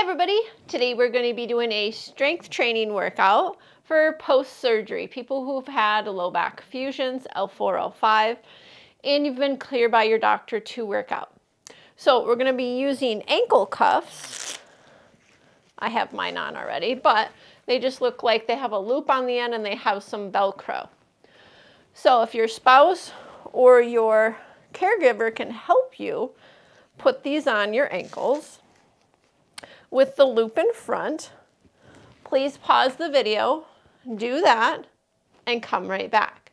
everybody, today we're going to be doing a strength training workout for post-surgery, people who've had low back fusions, L4, L5, and you've been cleared by your doctor to work out. So we're going to be using ankle cuffs. I have mine on already, but they just look like they have a loop on the end and they have some Velcro. So if your spouse or your caregiver can help you put these on your ankles with the loop in front, please pause the video, do that, and come right back.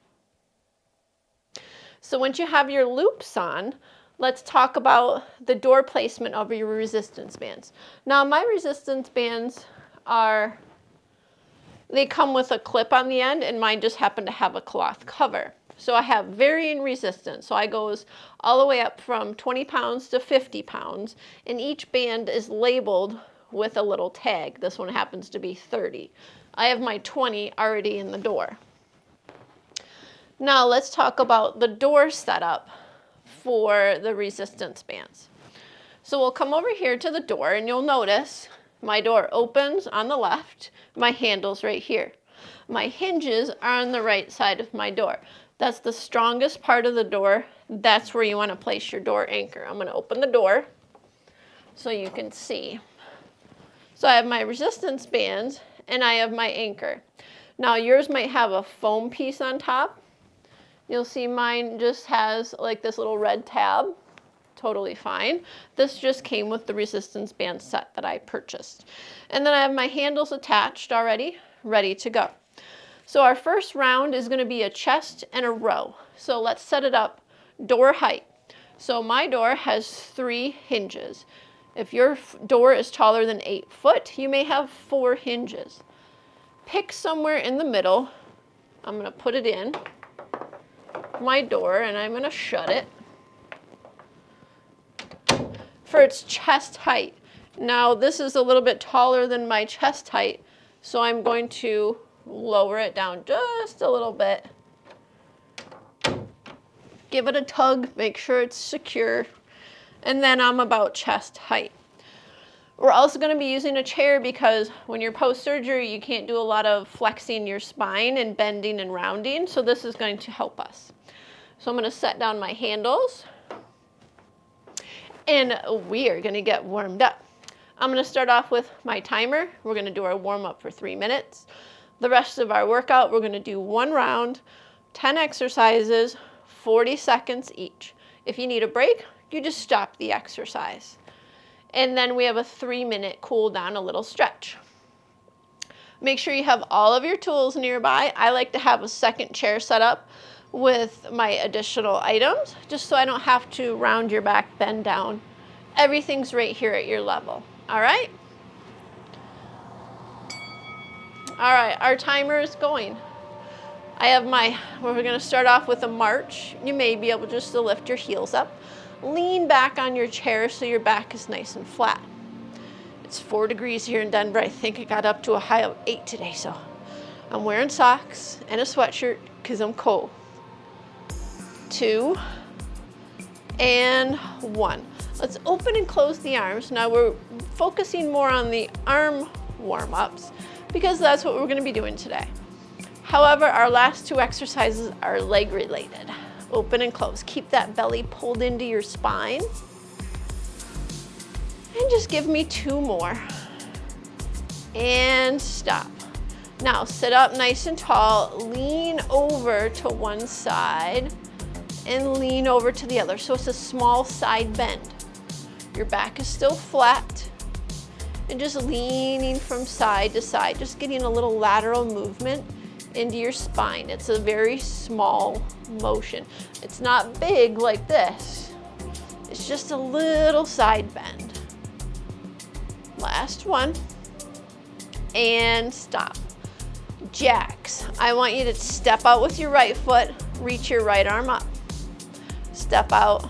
So once you have your loops on, let's talk about the door placement of your resistance bands. Now my resistance bands they come with a clip on the end, and mine just happen to have a cloth cover. So I have varying resistance. So I goes all the way up from 20 pounds to 50 pounds, and each band is labeled with a little tag. This one happens to be 30. I have my 20 already in the door. Now let's talk about the door setup for the resistance bands. So we'll come over here to the door, and you'll notice my door opens on the left, my handle's right here. My hinges are on the right side of my door. That's the strongest part of the door. That's where you want to place your door anchor. I'm going to open the door so you can see. So I have my resistance bands and I have my anchor. Now yours might have a foam piece on top. You'll see mine just has like this little red tab. Totally fine. This just came with the resistance band set that I purchased. And then I have my handles attached already, ready to go. So our first round is going to be a chest and a row. So let's set it up door height. So my door has 3 hinges. If your door is taller than 8 foot, you may have 4 hinges. Pick somewhere in the middle. I'm going to put it in my door and I'm going to shut it for its chest height. Now this is a little bit taller than my chest height, so I'm going to lower it down just a little bit. Give it a tug, make sure it's secure, and then I'm about chest height. We're also going to be using a chair because when you're post-surgery, you can't do a lot of flexing your spine and bending and rounding, so this is going to help us. So I'm going to set down my handles, and we are going to get warmed up. I'm going to start off with my timer. We're going to do our warm-up for 3 minutes. The rest of our workout, we're going to do 1 round, 10 exercises, 40 seconds each. If you need a break, you just stop the exercise. And then we have a 3-minute cool down, a little stretch. Make sure you have all of your tools nearby. I like to have a second chair set up with my additional items, just so I don't have to round your back, bend down. Everything's right here at your level. All right? All right, our timer is going. I have we're going to start off with a march. You may be able just to lift your heels up. Lean back on your chair so your back is nice and flat. It's 4 degrees here in Denver. I think it got up to a high of 8 today, so I'm wearing socks and a sweatshirt because I'm cold. 2 and 1. Let's open and close the arms. Now we're focusing more on the arm warm-ups because that's what we're going to be doing today. However, our last 2 exercises are leg related. Open and close. Keep that belly pulled into your spine. And just give me 2 more. And stop. Now sit up nice and tall. Lean over to one side and lean over to the other. So it's a small side bend. Your back is still flat. And just leaning from side to side, just getting a little lateral movement into your spine. It's a very small motion. It's not big like this. It's just a little side bend. Last one. And stop. Jacks. I want you to step out with your right foot, reach your right arm up. Step out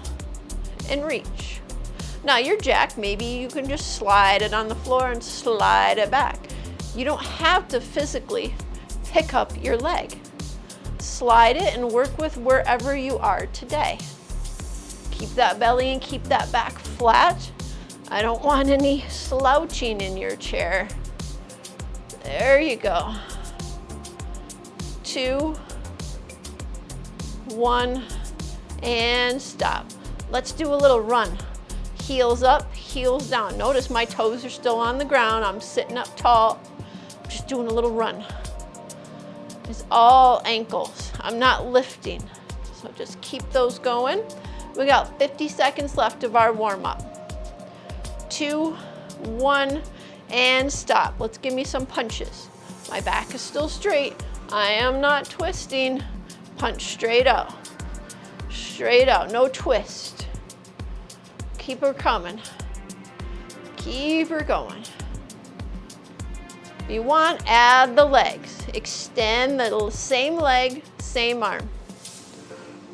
and reach. Now your jack, maybe you can just slide it on the floor and slide it back. You don't have to physically pick up your leg. Slide it and work with wherever you are today. Keep that belly and keep that back flat. I don't want any slouching in your chair. There you go. 2, 1, and stop. Let's do a little run. Heels up, heels down. Notice my toes are still on the ground. I'm sitting up tall, just doing a little run. It's all ankles. I'm not lifting. So just keep those going. We got 50 seconds left of our warm-up. 2, 1, and stop. Let's give me some punches. My back is still straight. I am not twisting. Punch straight out. Straight out, no twist. Keep her coming. Keep her going. If you want, add the legs. Extend the same leg, same arm.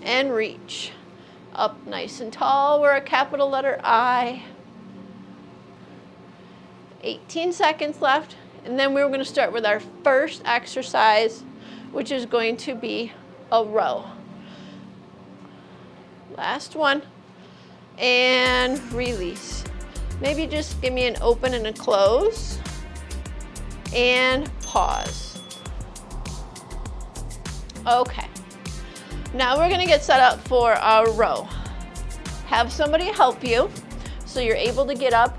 And reach. Up nice and tall, we're a capital letter I. 18 seconds left, and then we're gonna start with our first exercise, which is going to be a row. Last one, and release. Maybe just give me an open and a close, and pause. Okay, now we're gonna get set up for our row. Have somebody help you so you're able to get up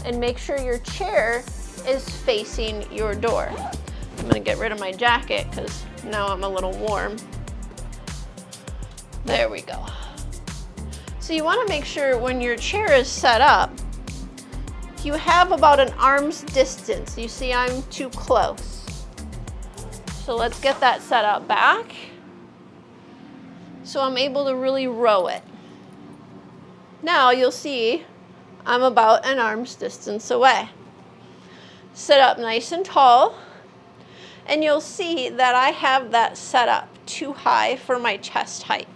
and make sure your chair is facing your door. I'm gonna get rid of my jacket because now I'm a little warm. There we go. So you wanna make sure when your chair is set up, you have about an arm's distance. You see I'm too close. So let's get that set up back so I'm able to really row it. Now you'll see I'm about an arm's distance away. Sit up nice and tall, and you'll see that I have that set up too high for my chest height.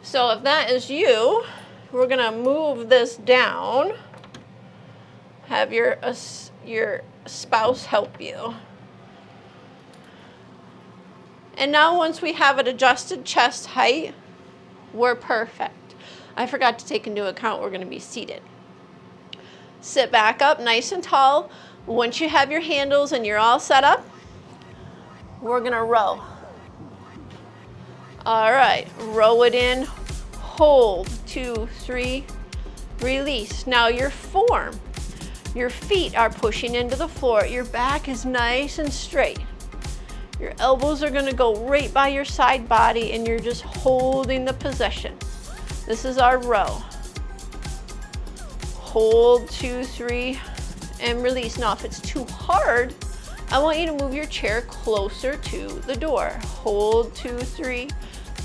So if that is you, we're gonna move this down. Have your spouse help you. And now once we have it adjusted chest height, we're perfect. I forgot to take into account we're gonna be seated. Sit back up nice and tall. Once you have your handles and you're all set up, we're gonna row. All right, row it in, hold, 2, 3, release. Now your form, your feet are pushing into the floor. Your back is nice and straight. Your elbows are gonna go right by your side body and you're just holding the position. This is our row. Hold, 2, 3, and release. Now if it's too hard, I want you to move your chair closer to the door. Hold, 2, 3,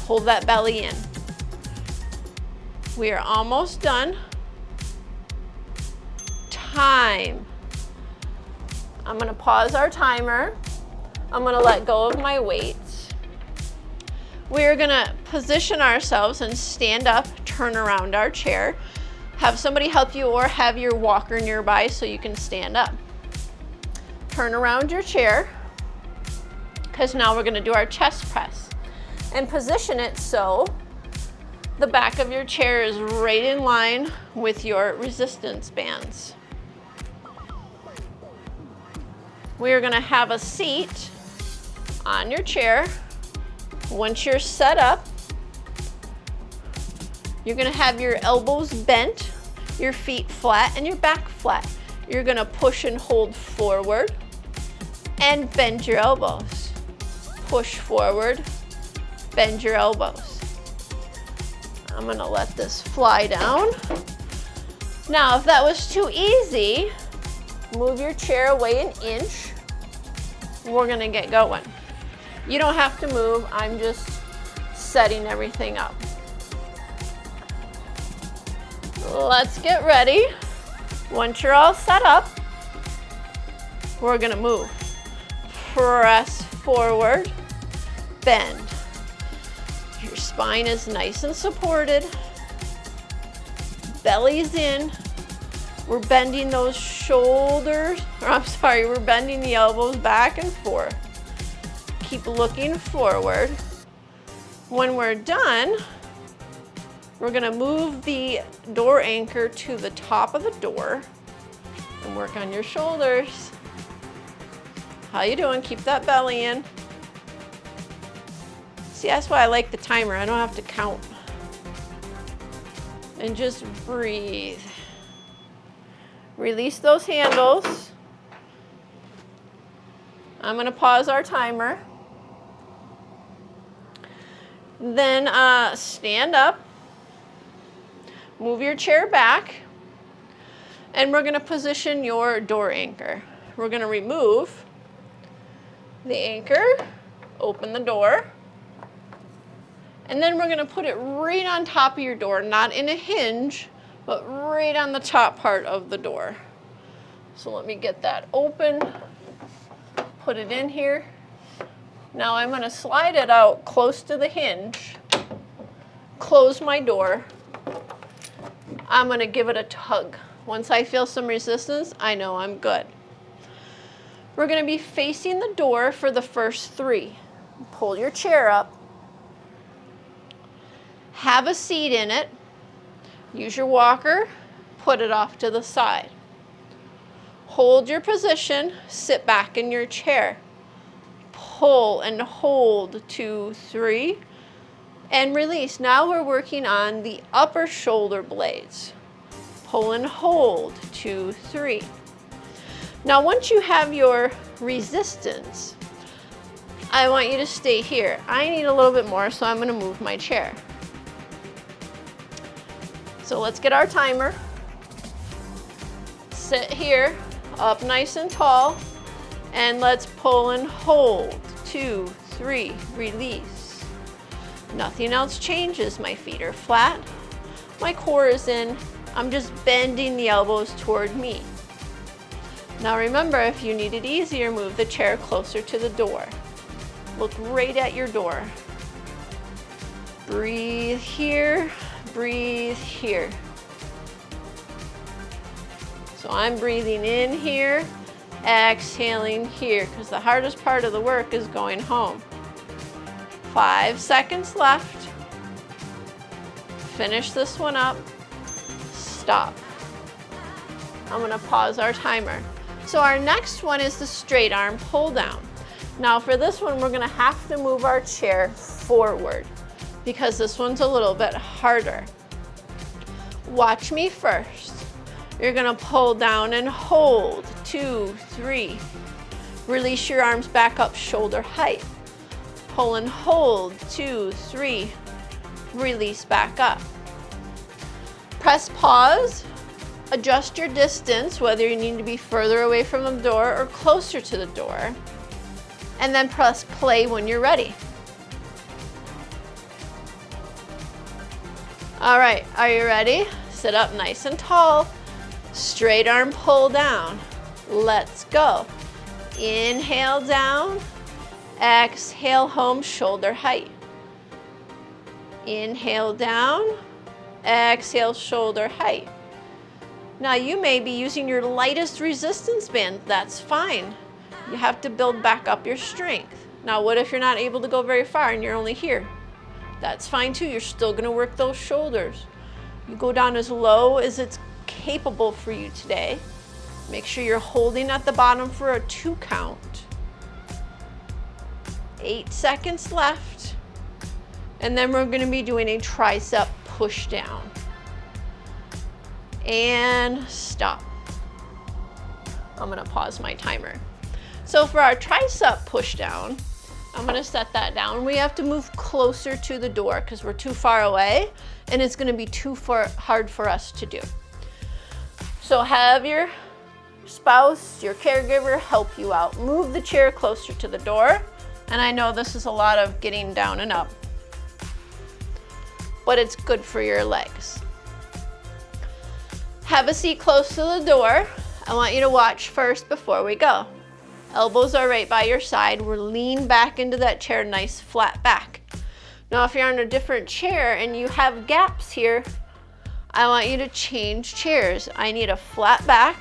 hold that belly in. We are almost done. Time. I'm gonna pause our timer. I'm gonna let go of my weights. We're gonna position ourselves and stand up, turn around our chair. Have somebody help you or have your walker nearby so you can stand up. Turn around your chair, because now we're gonna do our chest press. And position it so the back of your chair is right in line with your resistance bands. We are gonna have a seat on your chair. Once you're set up, you're gonna have your elbows bent, your feet flat, and your back flat. You're gonna push and hold forward and bend your elbows. Push forward, bend your elbows. I'm gonna let this fly down. Now, if that was too easy, move your chair away an inch. We're gonna get going. You don't have to move, I'm just setting everything up. Let's get ready. Once you're all set up, we're gonna move. Press forward, bend. Your spine is nice and supported. Belly's in. We're bending those shoulders, we're bending the elbows back and forth. Keep looking forward. When we're done, We're gonna move the door anchor to the top of the door and work on your shoulders. How you doing? Keep that belly in. See, that's why I like the timer. I don't have to count. And just breathe. Release those handles. I'm gonna pause our timer. Then stand up. Move your chair back. And we're gonna position your door anchor. We're gonna remove the anchor, open the door, and then we're gonna put it right on top of your door, not in a hinge, but right on the top part of the door. So let me get that open, put it in here. Now I'm gonna slide it out close to the hinge, close my door. I'm gonna give it a tug. Once I feel some resistance, I know I'm good. We're gonna be facing the door for the first 3. Pull your chair up. Have a seat in it. Use your walker, put it off to the side. Hold your position, sit back in your chair. Pull and hold 2, 3, and release. Now we're working on the upper shoulder blades. Pull and hold 2, 3. Now once you have your resistance, I want you to stay here. I need a little bit more, so I'm gonna move my chair. So let's get our timer. Sit here, up nice and tall, and let's pull and hold. 2, 3, release. Nothing else changes. My feet are flat, my core is in. I'm just bending the elbows toward me. Now remember, if you need it easier, move the chair closer to the door. Look right at your door. Breathe here, breathe here. So I'm breathing in here, exhaling here, because the hardest part of the work is going home. 5 seconds left. Finish this one up. Stop. I'm gonna pause our timer. So our next one is the straight arm pull down. Now for this one, we're gonna have to move our chair forward because this one's a little bit harder. Watch me first. You're gonna pull down and hold. 2, 3. Release your arms back up shoulder height. Pull and hold. 2, 3. Release back up. Press pause. Adjust your distance, whether you need to be further away from the door or closer to the door. And then press play when you're ready. All right, are you ready? Sit up nice and tall. Straight arm pull down. Let's go. Inhale down. Exhale home shoulder height. Inhale down. Exhale shoulder height. Now you may be using your lightest resistance band. That's fine. You have to build back up your strength. Now what if you're not able to go very far and you're only here? That's fine too. You're still gonna work those shoulders. You go down as low as it's capable for you today. Make sure you're holding at the bottom for a 2 count. 8 seconds left. And then we're gonna be doing a tricep push down. And stop. I'm gonna pause my timer. So for our tricep push down, I'm gonna set that down. We have to move closer to the door because we're too far away and it's gonna be too hard for us to do. So have your spouse, your caregiver help you out. Move the chair closer to the door. And I know this is a lot of getting down and up, but it's good for your legs. Have a seat close to the door. I want you to watch first before we go. Elbows are right by your side. We're lean back into that chair, nice flat back. Now if you're on a different chair and you have gaps here, I want you to change chairs. I need a flat back,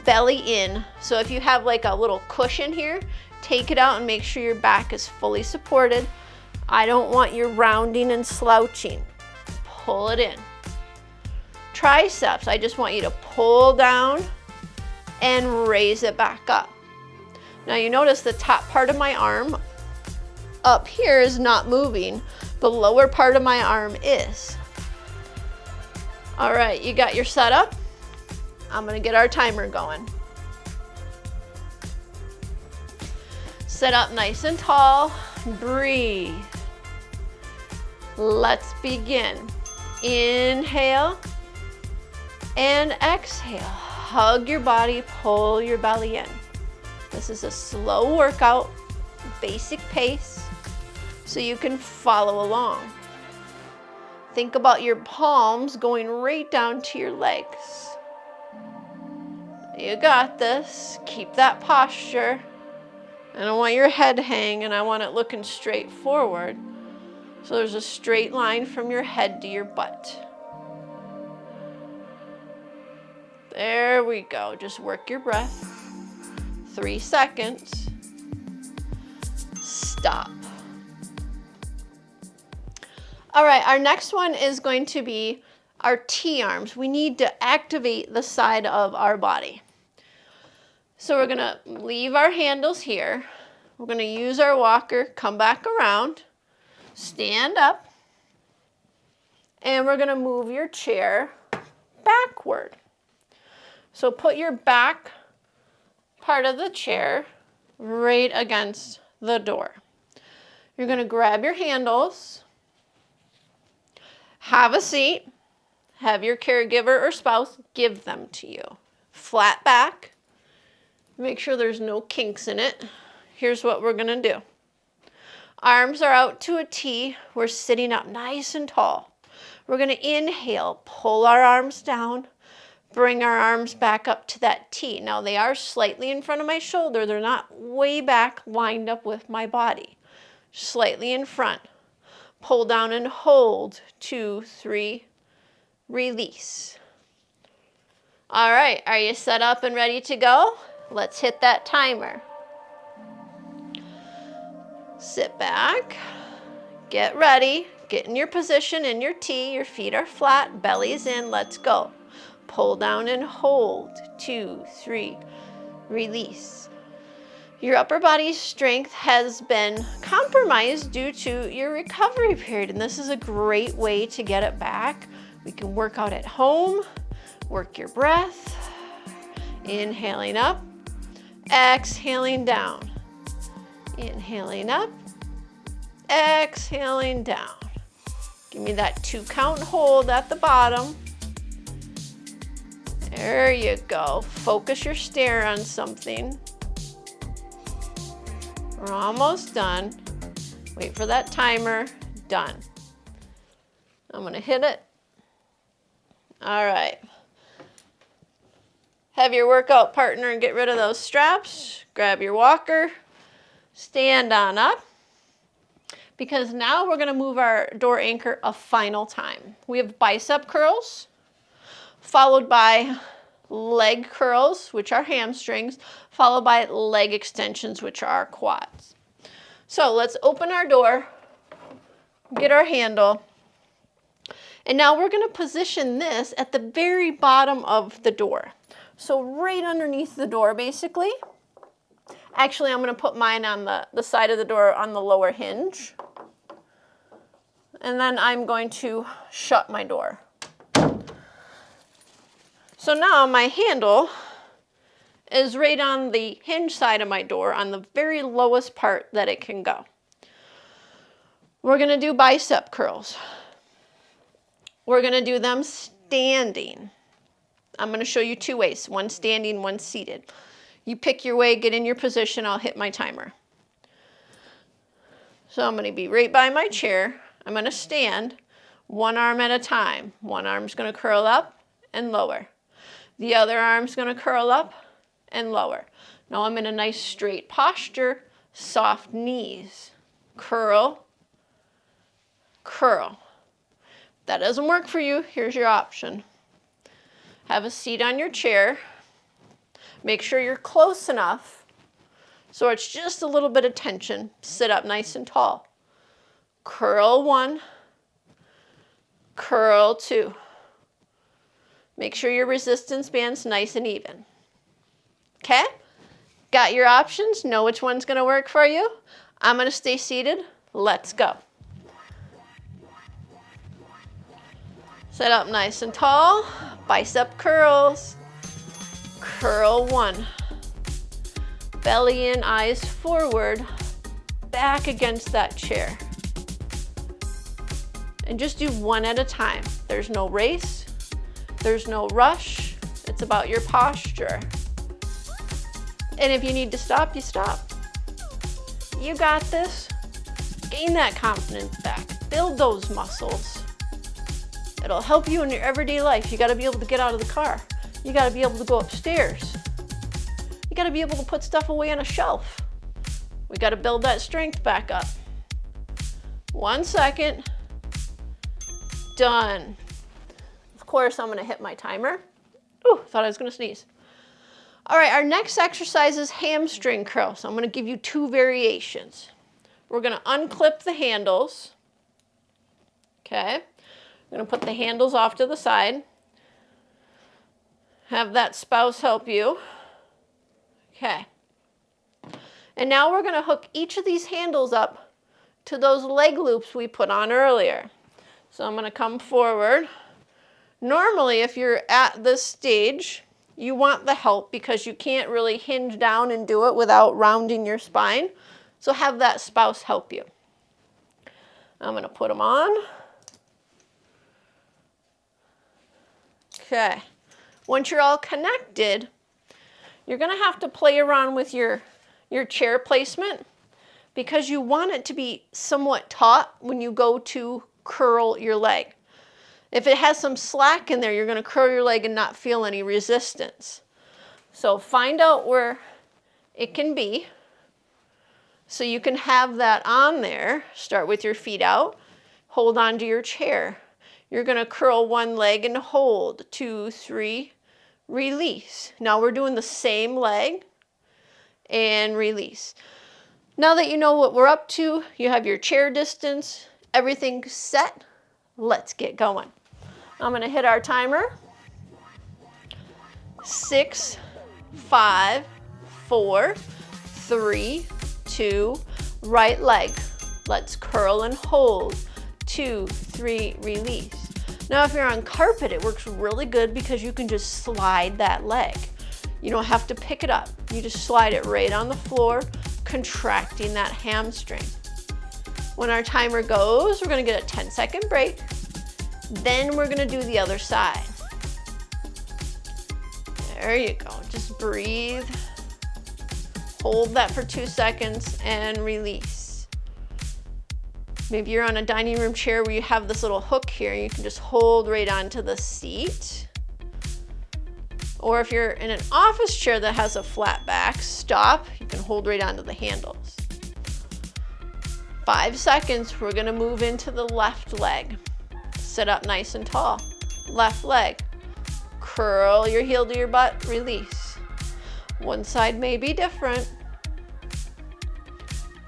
belly in. So if you have like a little cushion here, take it out and make sure your back is fully supported. I don't want you rounding and slouching. pull it in. Triceps, I just want you to pull down and raise it back up. Now you notice the top part of my arm up here is not moving. The lower part of my arm is. All right, you got your setup? I'm gonna get our timer going. Sit up nice and tall, breathe. Let's begin. Inhale and exhale. Hug your body, pull your belly in. This is a slow workout, basic pace, so you can follow along. Think about your palms going right down to your legs. You got this. Keep that posture. I don't want your head hanging. I want it looking straight forward. So there's a straight line from your head to your butt. There we go. Just work your breath. 3 seconds. Stop. All right, our next one is going to be our T-arms. We need to activate the side of our body. So we're gonna leave our handles here. We're gonna use our walker, come back around, stand up, and we're gonna move your chair backward. So put your back part of the chair right against the door. You're gonna grab your handles, have a seat, have your caregiver or spouse give them to you. Flat back, make sure there's no kinks in it. Here's what we're gonna do. Arms are out to a T, we're sitting up nice and tall. We're gonna inhale, pull our arms down, bring our arms back up to that T. Now they are slightly in front of my shoulder, they're not way back lined up with my body. Slightly in front. Pull down and hold, 2, 3, release. All right, are you set up and ready to go? Let's hit that timer. Sit back, get ready, get in your position in your T, your feet are flat, belly's in, let's go. Pull down and hold, 2, 3, release. Your upper body strength has been compromised due to your recovery period, and this is a great way to get it back. We can work out at home, work your breath, inhaling up, exhaling down, inhaling up, exhaling down. Give me that 2 count hold at the bottom. There you go. Focus your stare on something. We're almost done. Wait for that timer. Done. I'm gonna hit it. All right. Have your workout partner and get rid of those straps. Grab your walker. Stand on up. Because now we're gonna move our door anchor a final time. We have bicep curls, followed by leg curls, which are hamstrings, followed by leg extensions, which are our quads. So let's open our door, get our handle, and now we're gonna position this at the very bottom of the door. So right underneath the door, basically. Actually, I'm gonna put mine on the side of the door on the lower hinge. And then I'm going to shut my door. So now my handle is right on the hinge side of my door on the very lowest part that it can go. We're gonna do bicep curls. We're gonna do them standing. I'm gonna show you 2 ways, one standing, one seated. You pick your way, get in your position, I'll hit my timer. So I'm gonna be right by my chair. I'm gonna stand 1 arm at a time. One arm's gonna curl up and lower. The other arm's gonna curl up and lower. Now I'm in a nice straight posture, soft knees. Curl, curl. If that doesn't work for you, here's your option. Have a seat on your chair. Make sure you're close enough so it's just a little bit of tension. Sit up nice and tall. Curl 1, curl 2. Make sure your resistance band's nice and even. Okay? Got your options? Know which one's going to work for you? I'm going to stay seated. Let's go. Sit up nice and tall. Bicep curls. Curl 1. Belly in, eyes forward. Back against that chair. And just do one at a time. There's no race. There's no rush. It's about your posture. And if you need to stop, you stop. You got this. Gain that confidence back. Build those muscles. It'll help you in your everyday life. You got to be able to get out of the car. You got to be able to go upstairs. You got to be able to put stuff away on a shelf. We got to build that strength back up. 1 second. Done. Of course, I'm going to hit my timer. Ooh, thought I was going to sneeze. All right, our next exercise is hamstring curl. So I'm going to give you 2 variations. We're going to unclip the handles. Okay. I'm going to put the handles off to the side. Have that spouse help you. Okay. And now we're going to hook each of these handles up to those leg loops we put on earlier. So I'm going to come forward. Normally, if you're at this stage, you want the help because you can't really hinge down and do it without rounding your spine. So have that spouse help you. I'm going to put them on. Okay. Once you're all connected, you're going to have to play around with your chair placement because you want it to be somewhat taut when you go to curl your leg. If it has some slack in there, you're going to curl your leg and not feel any resistance. So find out where it can be so you can have that on there. Start with your feet out. Hold on to your chair. You're going to curl one leg and hold. 2, 3, release. Now we're doing the same leg and release. Now that you know what we're up to, you have your chair distance, everything set, let's get going. I'm going to hit our timer. 6, 5, 4, 3, 2, right leg. Let's curl and hold. 2, 3, release. Now if you're on carpet, it works really good because you can just slide that leg. You don't have to pick it up. You just slide it right on the floor, contracting that hamstring. When our timer goes, we're going to get a 10-second break. Then we're going to do the other side. There you go. Just breathe. Hold that for 2 seconds and release. Maybe you're on a dining room chair where you have this little hook here. You can just hold right onto the seat. Or if you're in an office chair that has a flat back, stop. You can hold right onto the handles. 5 seconds, we're going to move into the left leg. Sit up nice and tall. Left leg. Curl your heel to your butt, release. One side may be different.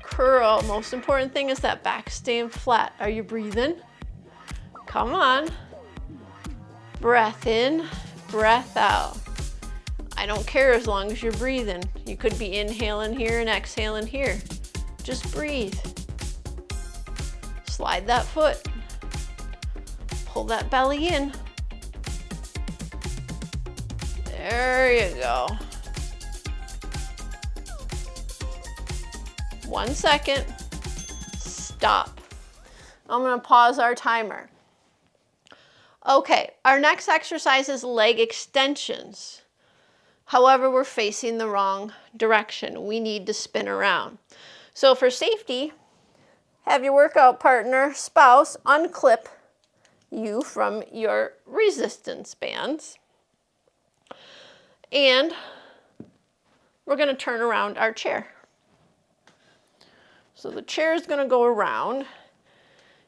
Curl. Most important thing is that back staying flat. Are you breathing? Come on. Breath in, breath out. I don't care as long as you're breathing. You could be inhaling here and exhaling here. Just breathe. Slide that foot. Pull that belly in. There you go. 1 second. Stop. I'm going to pause our timer. Okay, our next exercise is leg extensions. However, we're facing the wrong direction. We need to spin around. So for safety, have your workout partner, spouse, unclip you from your resistance bands. And we're going to turn around our chair. So the chair is going to go around.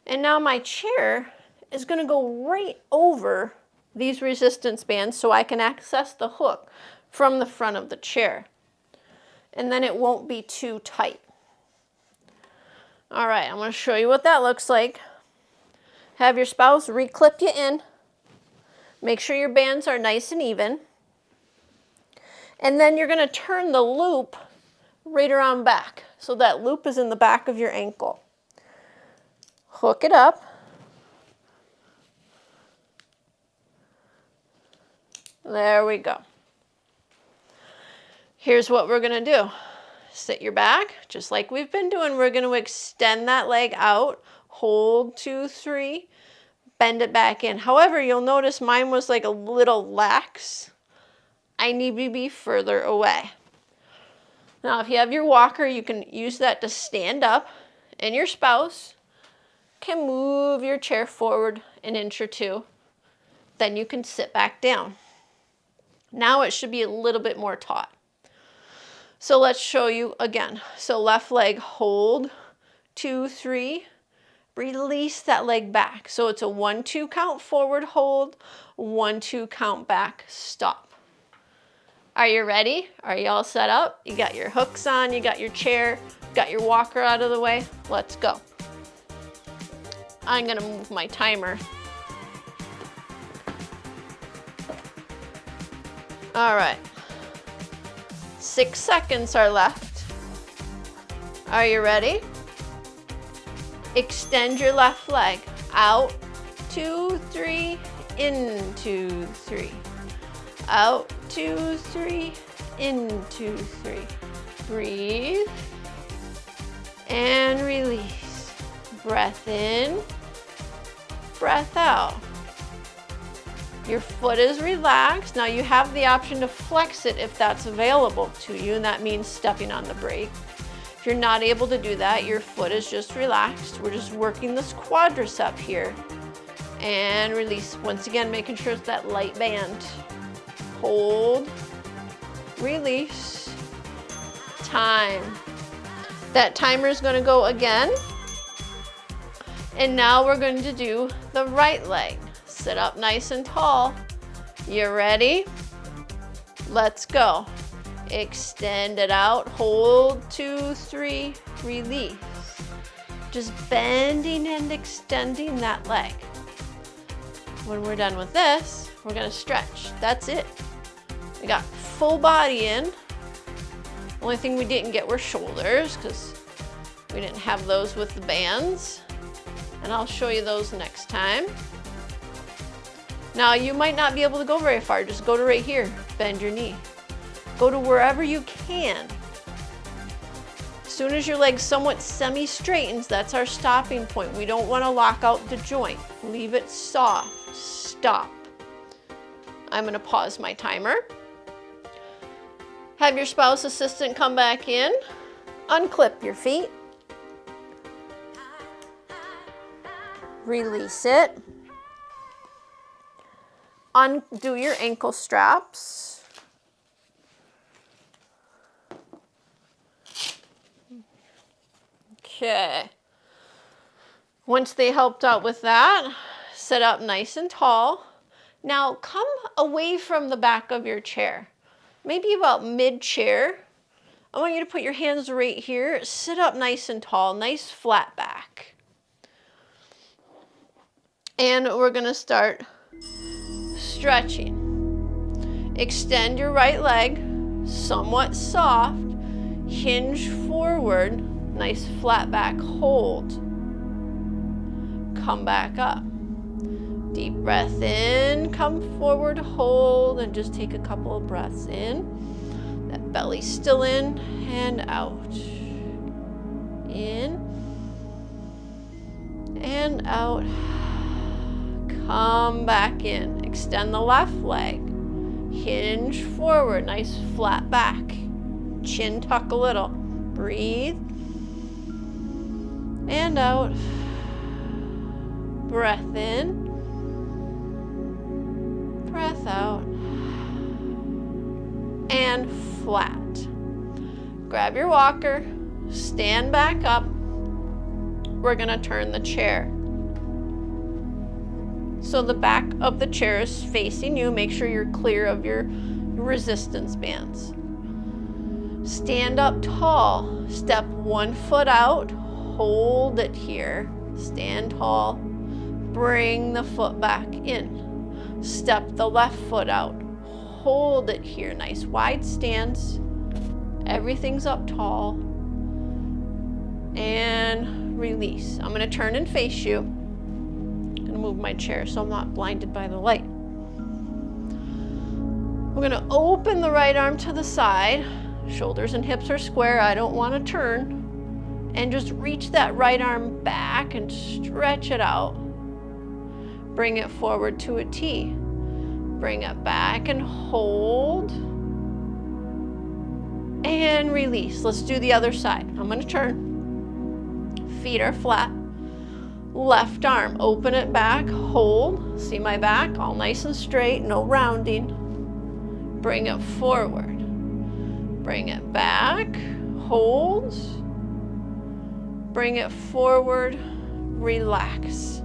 And now my chair is going to go right over these resistance bands so I can access the hook from the front of the chair. And then it won't be too tight. All right, I'm going to show you what that looks like. Have your spouse re-clip you in. Make sure your bands are nice and even. And then you're going to turn the loop right around back. So that loop is in the back of your ankle. Hook it up. There we go. Here's what we're going to do. Sit your back, just like we've been doing. We're going to extend that leg out. Hold 2, 3. Bend it back in. However, you'll notice mine was like a little lax. I need to be further away. Now, if you have your walker, you can use that to stand up, and your spouse can move your chair forward an inch or two. Then you can sit back down. Now it should be a little bit more taut. So let's show you again. So left leg, hold, 2, 3. Release that leg back. So it's a 1, 2 count forward, hold, 1, 2 count back, stop. Are you ready? Are you all set up? You got your hooks on, you got your chair, got your walker out of the way. Let's go. I'm gonna move my timer. All right. 6 seconds are left. Are you ready? Extend your left leg out, 2, 3, in, 2, 3. Out, 2, 3, in, 2, 3. Breathe and release. Breath in, breath out. Your foot is relaxed. Now you have the option to flex it if that's available to you, and that means stepping on the brake. If you're not able to do that, your foot is just relaxed. We're just working this quadricep here. And release. Once again, making sure it's that light band. Hold, release, time. That timer is going to go again. And now we're going to do the right leg. Sit up nice and tall. You ready? Let's go. Extend it out, hold, 2, 3, release. Just bending and extending that leg. When we're done with this, we're gonna stretch. That's it. We got full body in. Only thing we didn't get were shoulders because we didn't have those with the bands. And I'll show you those next time. Now you might not be able to go very far. Just go to right here, bend your knee. Go to wherever you can. As soon as your leg somewhat semi-straightens, that's our stopping point. We don't want to lock out the joint. Leave it soft. Stop. I'm going to pause my timer. Have your spouse assistant come back in. Unclip your feet. Release it. Undo your ankle straps. Okay. Once they helped out with that, sit up nice and tall. Now come away from the back of your chair, maybe about mid-chair. I want you to put your hands right here. Sit up nice and tall, nice flat back. And we're going to start stretching. Extend your right leg, somewhat soft, hinge forward, nice flat back, hold. Come back up. Deep breath in, come forward, hold, and just take a couple of breaths in. That belly still in and out. In and out. Come back in. Extend the left leg. Hinge forward, nice flat back. Chin tuck a little. Breathe. And out. Breath in. Breath out. And flat. Grab your walker. Stand back up. We're going to turn the chair. So the back of the chair is facing you. Make sure you're clear of your resistance bands. Stand up tall. Step one foot out. Hold it here. Stand tall. Bring the foot back in. Step the left foot out. Hold it here. Nice wide stance. Everything's up tall. And release. I'm going to turn and face you. I'm going to move my chair so I'm not blinded by the light. We're going to open the right arm to the side. Shoulders and hips are square. I don't want to turn. And just reach that right arm back and stretch it out. Bring it forward to a T. Bring it back and hold. And release. Let's do the other side. I'm going to turn. Feet are flat. Left arm, open it back, hold. See my back? All nice and straight, no rounding. Bring it forward. Bring it back, hold. Bring it forward, relax.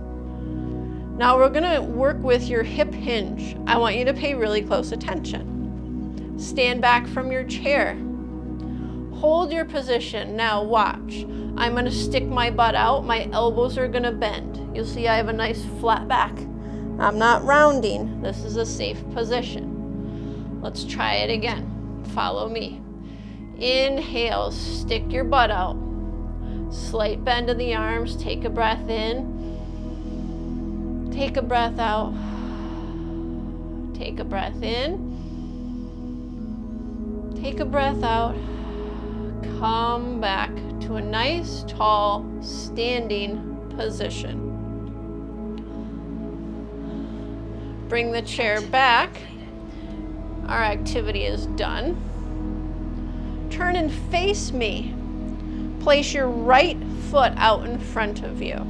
Now we're gonna work with your hip hinge. I want you to pay really close attention. Stand back from your chair. Hold your position. Now watch. I'm gonna stick my butt out. My elbows are gonna bend. You'll see I have a nice flat back. I'm not rounding. This is a safe position. Let's try it again. Follow me. Inhale, stick your butt out. Slight bend of the arms. Take a breath in. Take a breath out. Take a breath in. Take a breath out. Come back to a nice, tall, standing position. Bring the chair back. Our activity is done. Turn and face me. Place your right foot out in front of you.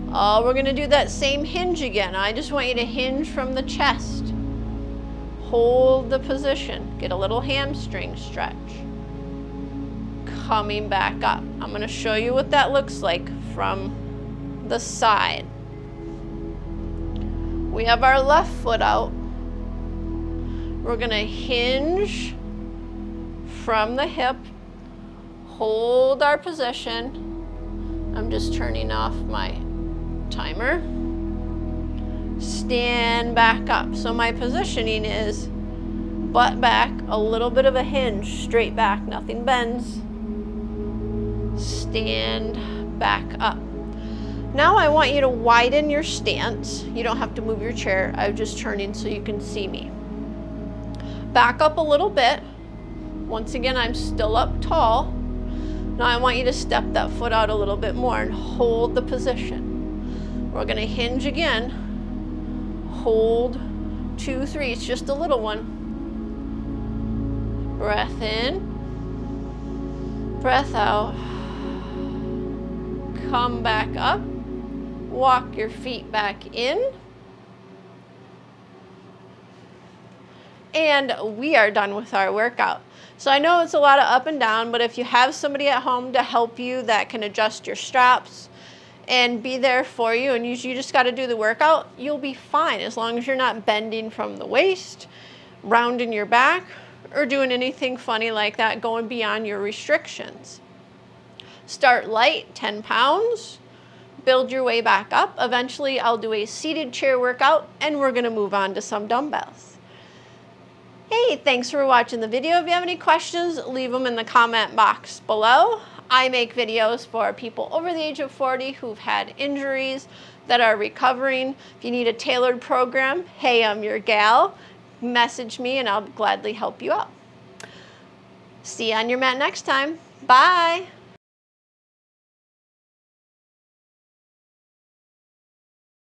We're going to do that same hinge again. I just want you to hinge from the chest. Hold the position. Get a little hamstring stretch. Coming back up. I'm going to show you what that looks like from the side. We have our left foot out. We're going to hinge from the hip. Hold our position. I'm just turning off my timer. Stand back up. So my positioning is butt back, a little bit of a hinge, straight back, nothing bends. Stand back up. Now I want you to widen your stance. You don't have to move your chair. I'm just turning so you can see me. Back up a little bit. Once again, I'm still up tall. Now I want you to step that foot out a little bit more and hold the position. We're going to hinge again. Hold, 2, 3. It's just a little one. Breath in. Breath out. Come back up. Walk your feet back in. And we are done with our workout. So I know it's a lot of up and down, but if you have somebody at home to help you that can adjust your straps and be there for you, and you just got to do the workout, you'll be fine as long as you're not bending from the waist, rounding your back, or doing anything funny like that, going beyond your restrictions. Start light, 10 pounds, build your way back up. Eventually I'll do a seated chair workout and we're going to move on to some dumbbells. Hey, thanks for watching the video. If you have any questions, leave them in the comment box below. I make videos for people over the age of 40 who've had injuries that are recovering. If you need a tailored program, hey, I'm your gal. Message me and I'll gladly help you out. See you on your mat next time. Bye.